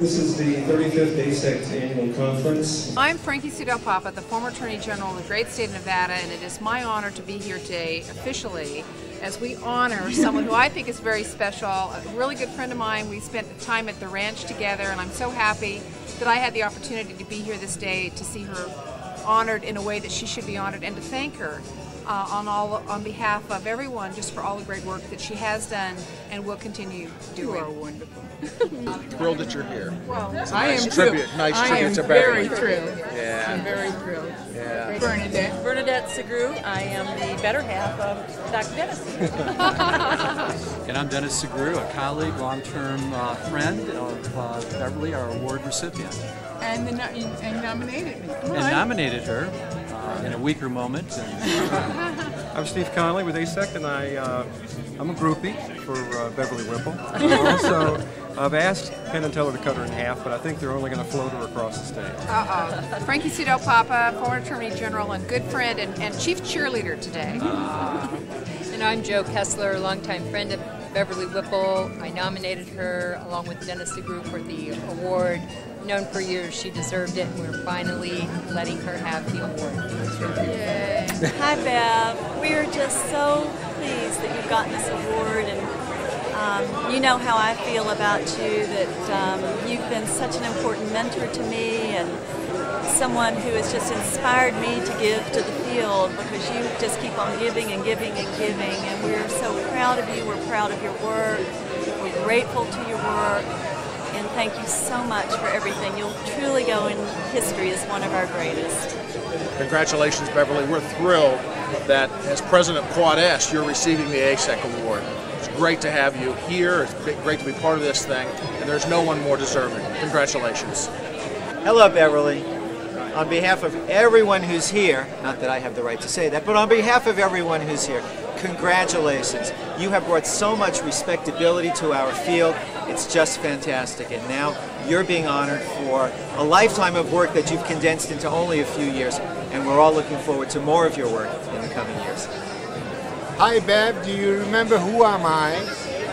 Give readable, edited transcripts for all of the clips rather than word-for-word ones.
This is the 35th AASECT Annual Conference. I'm Frankie Papa, the former Attorney General of the great state of Nevada, and it is my honor to be here today officially as we honor someone who I think is very special, a really good friend of mine. We spent time at the ranch together, and I'm so happy that I had the opportunity to be here this day to see her honored in a way that she should be honored, and to thank her on behalf of everyone just for all the great work that she has done and will continue doing. You are wonderful. Thrilled that you're here. Well, I am tribute. Nice tribute to Beverly. Very thrilled. Yeah. I'm very thrilled. Yeah. Bernadette Segru. I am the better half of Dr. Dennis. And I'm Dennis Segru, a colleague, long-term friend of Beverly, our award recipient. And nominated me. And nominated her in a weaker moment. I'm Steve Connolly with AASECT, and I'm a groupie for Beverly Whipple. I've asked Penn and Teller to cut her in half, but I think they're only going to float her across the stage. Frankie Papa, former Attorney General and good friend and chief cheerleader today. And I'm Jo Kessler, longtime friend of Beverly Whipple. I nominated her along with Dennis Segru for the award. Known for years she deserved it, and we're finally letting her have the award. Yay. Hi, Bev. We are just so pleased that you've gotten this award, and you know how I feel about you, that you've been such an important mentor to me and someone who has just inspired me to give to the field, because you just keep on giving and giving and giving, and we're so proud of you. We're proud of your work. We're grateful to your work. And thank you so much for everything. You'll truly go in history as one of our greatest. Congratulations, Beverly. We're thrilled that as president of Quad S, you're receiving the AASECT award. It's great to have you here. It's great to be part of this thing, and there's no one more deserving. Congratulations. Hello, Beverly. On behalf of everyone who's here, not that I have the right to say that, but on behalf of everyone who's here, congratulations. You have brought so much respectability to our field. It's just fantastic. And now you're being honored for a lifetime of work that you've condensed into only a few years. And we're all looking forward to more of your work in the coming years. Hi, Bev. Do you remember who am I?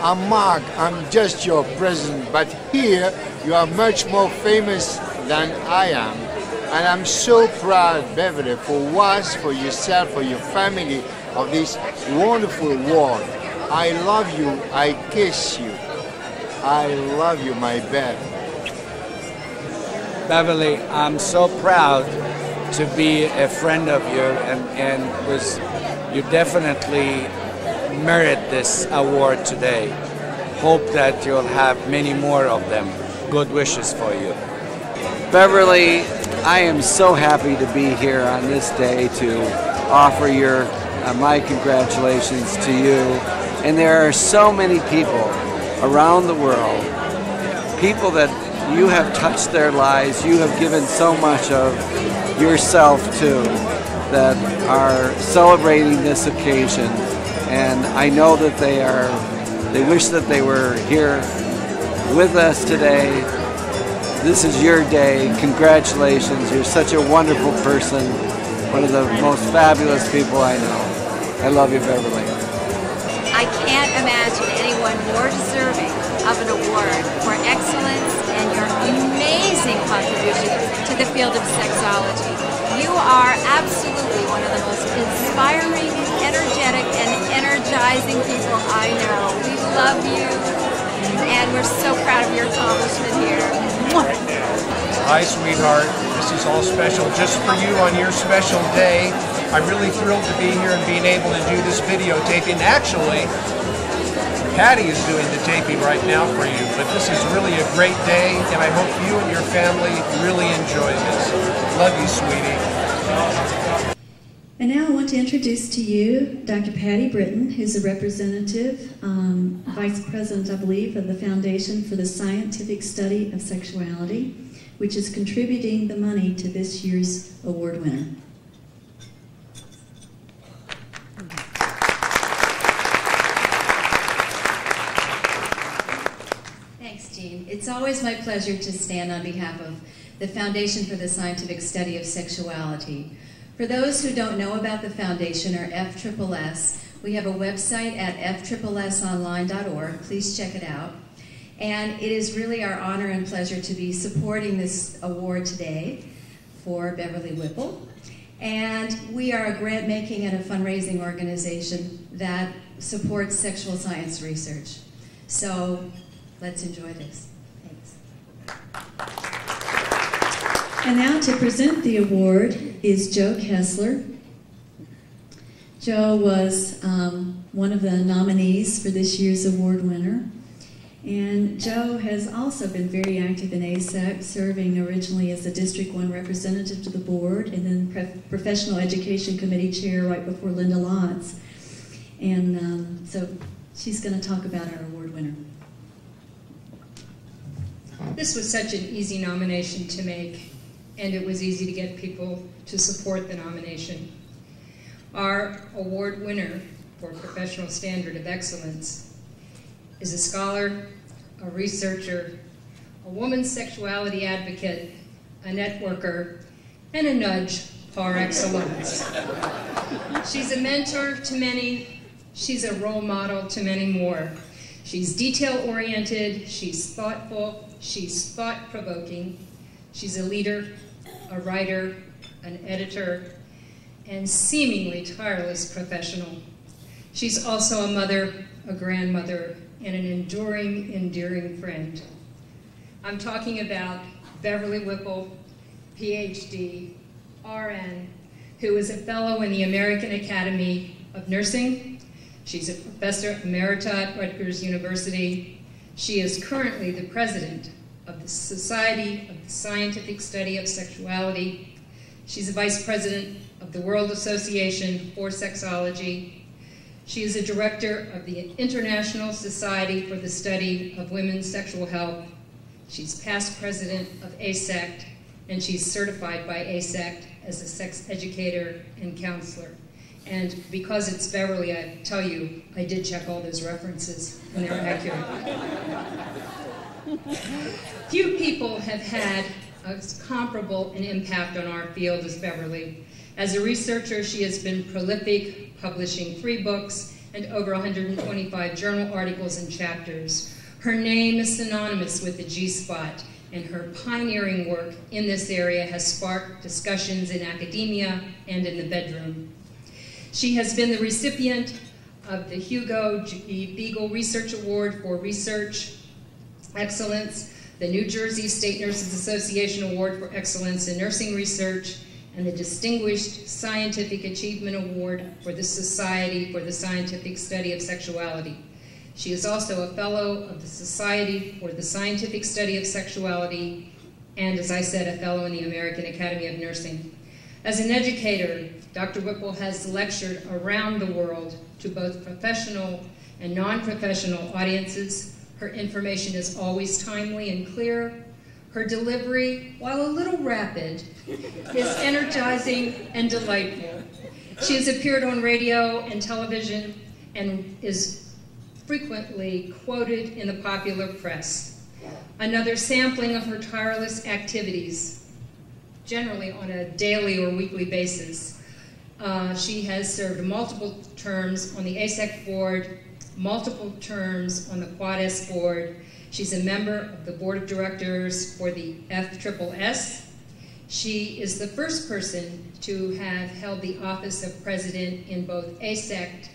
I'm Mark. I'm just your president. But here, you are much more famous than I am. And I'm so proud, Beverly, for us, for yourself, for your family, of this wonderful award. I love you. I kiss you. I love you, my Bev. Beverly, I'm so proud to be a friend of yours, and you definitely merit this award today. Hope that you'll have many more of them. Good wishes for you. Beverly, I am so happy to be here on this day to offer my congratulations to you. And there are so many people around the world, people that you have touched their lives, you have given so much of yourself to, that are celebrating this occasion. And I know that they wish that they were here with us today. This is your day. Congratulations. You're such a wonderful person, one of the most fabulous people I know. I love you, Beverly. I can't imagine anyone more deserving of an award for excellence and your amazing contribution to the field of sexology. You are absolutely one of the most inspiring, energetic, and energizing people I know. We love you, and we're so proud of your accomplishment here. Hi, sweetheart. This is all special just for you on your special day. I'm really thrilled to be here and being able to do this videotaping. Actually, Patty is doing the taping right now for you, but this is really a great day, and I hope you and your family really enjoy this. Love you, sweetie. And now I want to introduce to you Dr. Patty Britton, who's a representative, vice president, I believe, of the Foundation for the Scientific Study of Sexuality, which is contributing the money to this year's award winner. Thanks, Jean. It's always my pleasure to stand on behalf of the Foundation for the Scientific Study of Sexuality. For those who don't know about the Foundation, or FSSS, we have a website at fsssonline.org. Please check it out. And it is really our honor and pleasure to be supporting this award today for Beverly Whipple. And we are a grant-making and a fundraising organization that supports sexual science research. So let's enjoy this. Thanks. And now to present the award is Joe Kessler. Joe was one of the nominees for this year's award winner. And Joe has also been very active in AASECT, serving originally as the District 1 representative to the board and then Professional Education Committee chair right before Linda Lotz. And so she's going to talk about our award winner. This was such an easy nomination to make, and it was easy to get people to support the nomination. Our award winner for Professional Standard of Excellence is a scholar, a researcher, a woman's sexuality advocate, a networker, and a nudge par excellence. She's a mentor to many. She's a role model to many more. She's detail-oriented, she's thoughtful, she's thought-provoking. She's a leader, a writer, an editor, and seemingly tireless professional. She's also a mother, a grandmother, and an enduring, endearing friend. I'm talking about Beverly Whipple, PhD, RN, who is a fellow in the American Academy of Nursing. She's a professor emerita at Rutgers University. She is currently the president of the Society of the Scientific Study of Sexuality. She's a vice president of the World Association for Sexology. She is a director of the International Society for the Study of Women's Sexual Health. She's past president of AASECT, and she's certified by AASECT as a sex educator and counselor. And because it's Beverly, I tell you, I did check all those references, and they're accurate. Few people have had as comparable an impact on our field as Beverly. As a researcher, she has been prolific, publishing 3 books and over 125 journal articles and chapters. Her name is synonymous with the G-spot, and her pioneering work in this area has sparked discussions in academia and in the bedroom. She has been the recipient of the Hugo G. Beagle Research Award for Research Excellence, the New Jersey State Nurses Association Award for Excellence in Nursing Research, and the Distinguished Scientific Achievement Award for the Society for the Scientific Study of Sexuality. She is also a fellow of the Society for the Scientific Study of Sexuality, and as I said, a fellow in the American Academy of Nursing. As an educator, Dr. Whipple has lectured around the world to both professional and non-professional audiences. Her information is always timely and clear. Her delivery, while a little rapid, is energizing and delightful. She has appeared on radio and television and is frequently quoted in the popular press. Another sampling of her tireless activities, generally on a daily or weekly basis. She has served multiple terms on the AASECT board, multiple terms on the QuadS board. She's a member of the board of directors for the FSSS. She is the first person to have held the office of president in both AASECT,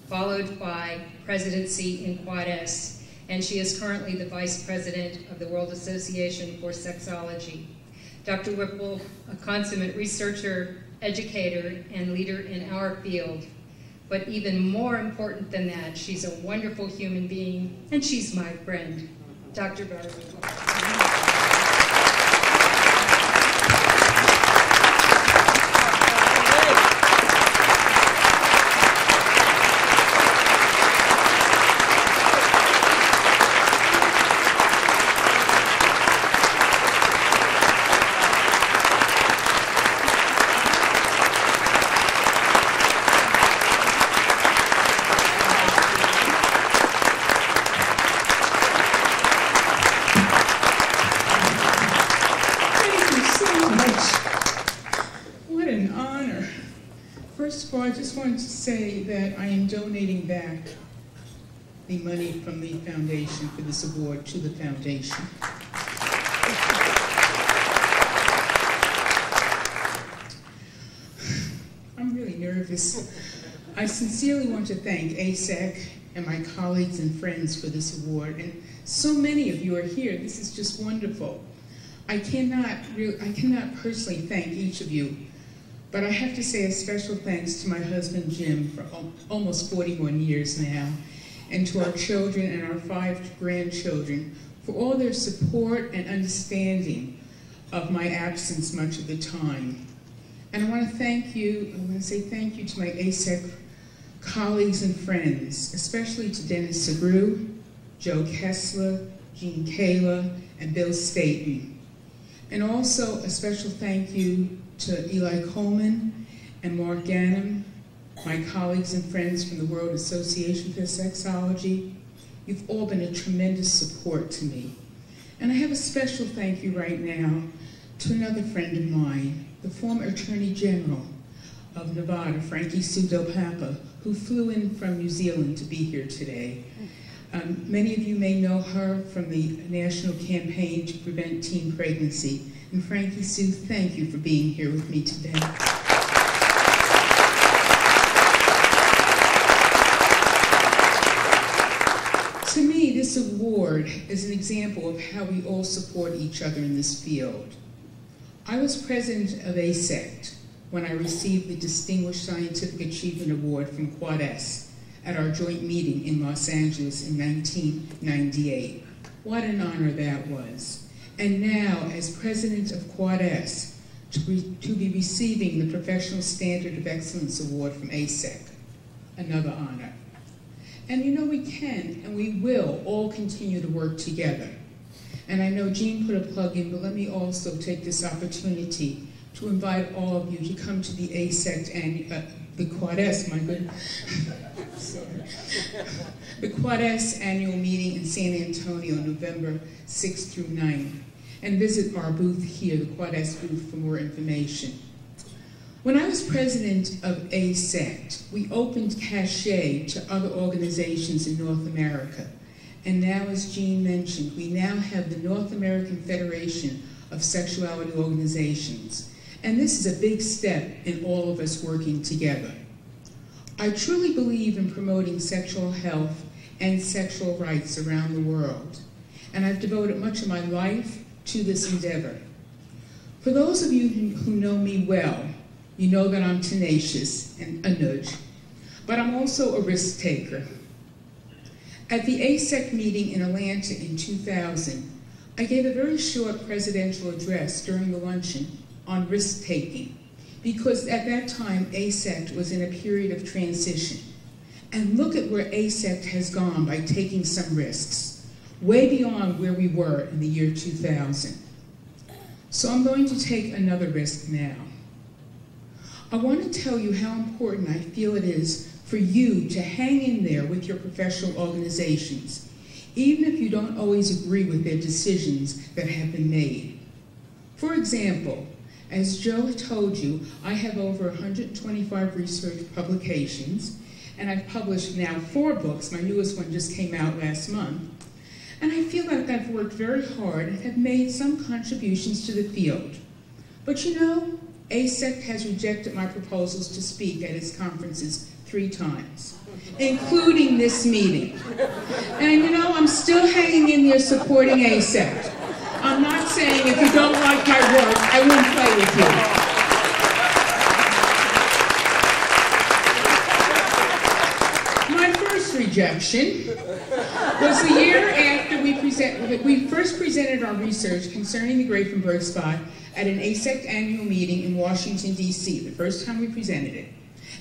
followed by presidency in QuadS, and she is currently the vice president of the World Association for Sexology. Dr. Whipple, a consummate researcher, educator, and leader in our field. But even more important than that, she's a wonderful human being, and she's my friend, Dr. Beverly Whipple. I just wanted to say that I am donating back the money from the foundation for this award to the foundation. I'm really nervous. I sincerely want to thank AASECT and my colleagues and friends for this award, and so many of you are here. This is just wonderful. I cannot personally thank each of you, but I have to say a special thanks to my husband Jim for almost 41 years now, and to our children and our 5 grandchildren for all their support and understanding of my absence much of the time. And I want to say thank you to my AASECT colleagues and friends, especially to Dennis Segru, Joe Kessler, Jean Kayla, and Bill Staten. And also a special thank you to Eli Coleman and Mark Ganem, my colleagues and friends from the World Association for Sexology. You've all been a tremendous support to me. And I have a special thank you right now to another friend of mine, the former Attorney General of Nevada, Frankie Sue Del Papa, who flew in from New Zealand to be here today. Many of you may know her from the national campaign to prevent teen pregnancy. And Frankie Sue, thank you for being here with me today. To me, this award is an example of how we all support each other in this field. I was president of AASECT when I received the Distinguished Scientific Achievement Award from Quad S at our joint meeting in Los Angeles in 1998. What an honor that was. And now, as president of Quad S, to be receiving the Professional Standard of Excellence Award from AASECT, another honor. And you know, we can and we will all continue to work together. And I know Jean put a plug in, but let me also take this opportunity to invite all of you to come to the AASECT and the Quad S, my good, sorry, the Quad S annual meeting in San Antonio, November 6th through 9th, and visit our booth here, the Quad S booth, for more information. When I was president of AASECT, we opened cachet to other organizations in North America. And now, as Jean mentioned, we now have the North American Federation of Sexuality Organizations. And this is a big step in all of us working together. I truly believe in promoting sexual health and sexual rights around the world. And I've devoted much of my life to this endeavor. For those of you who know me well, you know that I'm tenacious and a nudge, but I'm also a risk taker. At the AASECT meeting in Atlanta in 2000, I gave a very short presidential address during the luncheon on risk-taking, because at that time AASECT was in a period of transition. And look at where AASECT has gone by taking some risks, way beyond where we were in the year 2000. So I'm going to take another risk now. I want to tell you how important I feel it is for you to hang in there with your professional organizations, even if you don't always agree with their decisions that have been made. For example, as Joe told you, I have over 125 research publications, and I've published now 4 books. My newest one just came out last month. And I feel like I've worked very hard and have made some contributions to the field. But you know, AASECT has rejected my proposals to speak at its conferences 3 times, including this meeting. And you know, I'm still hanging in there supporting AASECT. I'm not saying if you don't like my work, I won't play with you. My first rejection was the year after we first presented our research concerning the Grafenberg spot at an AASECT annual meeting in Washington, D.C., the first time we presented it.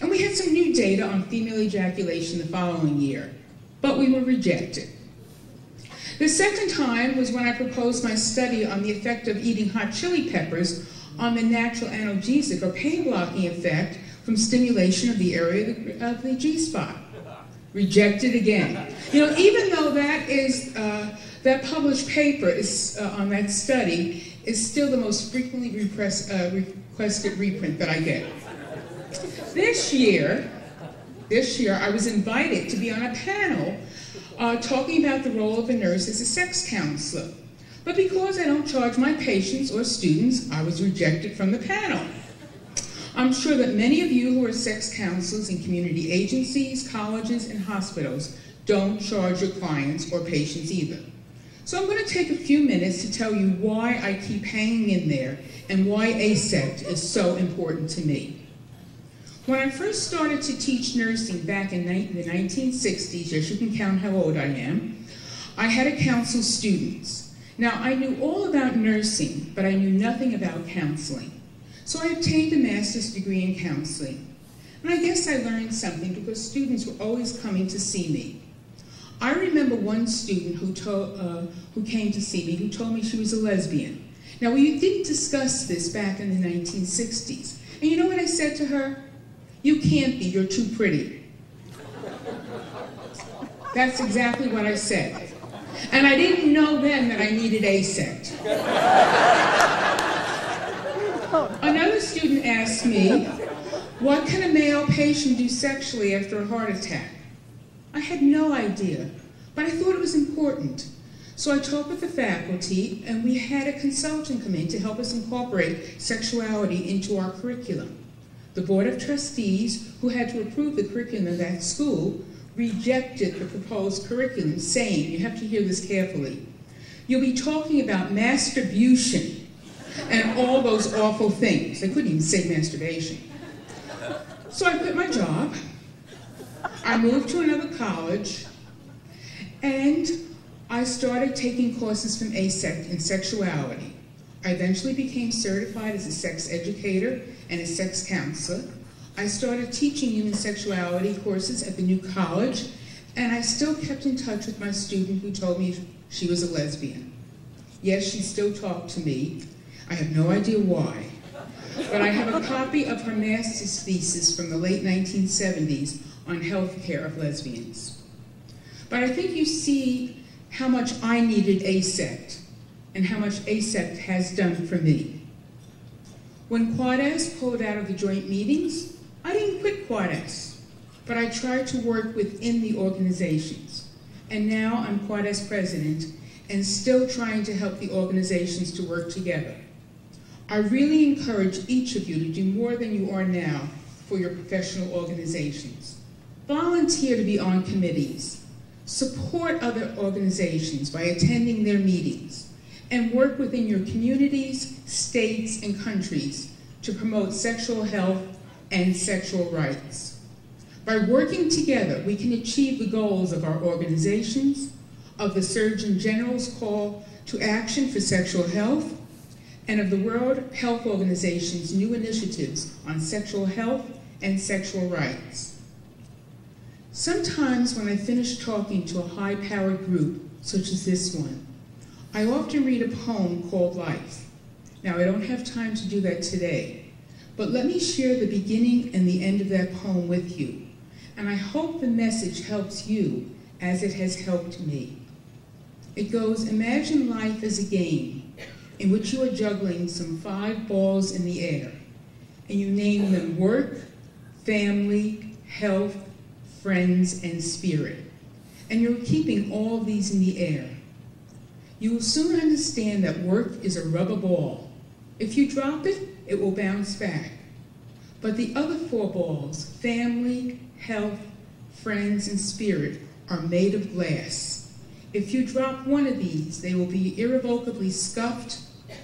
And we had some new data on female ejaculation the following year, but we were rejected. The second time was when I proposed my study on the effect of eating hot chili peppers on the natural analgesic or pain-blocking effect from stimulation of the area of the G-spot. Rejected again. You know, even though that is that published paper is on that study is still the most frequently requested reprint that I get. This year, this year I was invited to be on a panel talking about the role of a nurse as a sex counselor. But because I don't charge my patients or students, I was rejected from the panel. I'm sure that many of you who are sex counselors in community agencies, colleges, and hospitals don't charge your clients or patients either. So I'm going to take a few minutes to tell you why I keep hanging in there and why AASECT is so important to me. When I first started to teach nursing back in the 1960s, yes, you can count how old I am, I had to counsel students. Now, I knew all about nursing, but I knew nothing about counseling. So I obtained a master's degree in counseling. And I guess I learned something because students were always coming to see me. I remember one student who came to see me who told me she was a lesbian. Now, we didn't discuss this back in the 1960s. And you know what I said to her? "You can't be, you're too pretty." That's exactly what I said. And I didn't know then that I needed AASECT. Another student asked me, "What can a male patient do sexually after a heart attack?" I had no idea, but I thought it was important. So I talked with the faculty, and we had a consultant come in to help us incorporate sexuality into our curriculum. The Board of Trustees, who had to approve the curriculum of that school, rejected the proposed curriculum, saying, you have to hear this carefully, "You'll be talking about masturbation and all those awful things." They couldn't even say masturbation. So I quit my job. I moved to another college, and I started taking courses from AASECT in sexuality. I eventually became certified as a sex educator and a sex counselor. I started teaching human sexuality courses at the new college, and I still kept in touch with my student who told me she was a lesbian. Yes, she still talked to me. I have no idea why. But I have a copy of her master's thesis from the late 1970s on health care of lesbians. But I think you see how much I needed AASECT and how much AASECT has done for me. When QuadAS pulled out of the joint meetings, I didn't quit QuadAS, but I tried to work within the organizations. And now I'm QuadAS president and still trying to help the organizations to work together. I really encourage each of you to do more than you are now for your professional organizations. Volunteer to be on committees. Support other organizations by attending their meetings, and work within your communities, states, and countries to promote sexual health and sexual rights. By working together, we can achieve the goals of our organizations, of the Surgeon General's call to action for sexual health, and of the World Health Organization's new initiatives on sexual health and sexual rights. Sometimes when I finish talking to a high-powered group, such as this one, I often read a poem called Life. Now, I don't have time to do that today, but let me share the beginning and the end of that poem with you, and I hope the message helps you as it has helped me. It goes, "Imagine life as a game in which you are juggling some 5 balls in the air, and you name them work, family, health, friends, and spirit. And you're keeping all of these in the air. You will soon understand that work is a rubber ball. If you drop it, it will bounce back. But the other 4 balls, family, health, friends, and spirit, are made of glass. If you drop one of these, they will be irrevocably scuffed,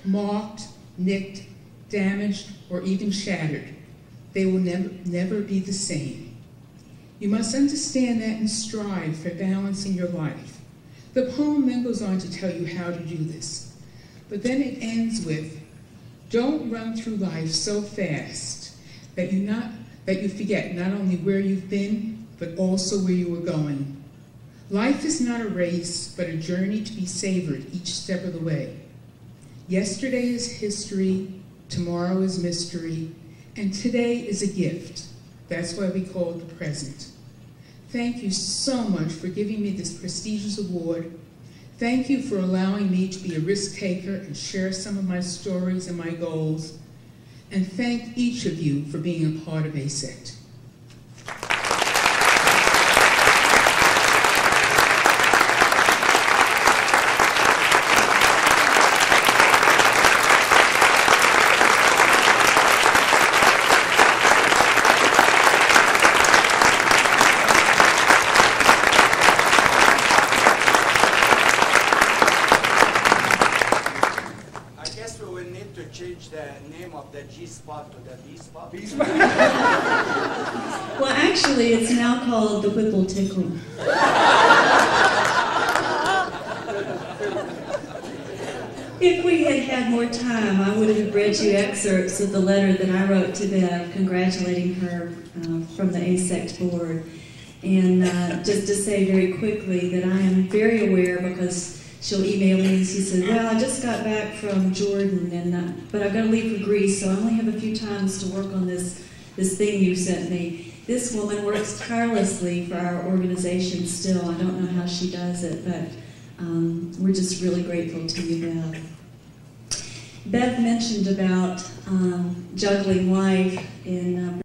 marked, nicked, damaged, or even shattered. They will never be the same. You must understand that and strive for balance in your life." The poem then goes on to tell you how to do this. But then it ends with, "Don't run through life so fast that you forget not only where you've been, but also where you were going. Life is not a race, but a journey to be savored each step of the way. Yesterday is history, tomorrow is mystery, and today is a gift. That's why we call it the present. Thank you so much for giving me this prestigious award. Thank you for allowing me to be a risk taker and share some of my stories and my goals. And thank each of you for being a part of AASECT." of the G spot to the B spot? Well, actually, it's now called the Whipple Tickle. If we had had more time, I would have read you excerpts of the letter that I wrote to Bev congratulating her from the AASECT board. And just to say very quickly that I am very aware, because she'll email me and she said, well, I just got back from Jordan, and but I've got to leave for Greece, so I only have a few times to work on this thing you sent me. This woman works tirelessly for our organization still. I don't know how she does it, but we're just really grateful to you, Bev. Bev mentioned about juggling life in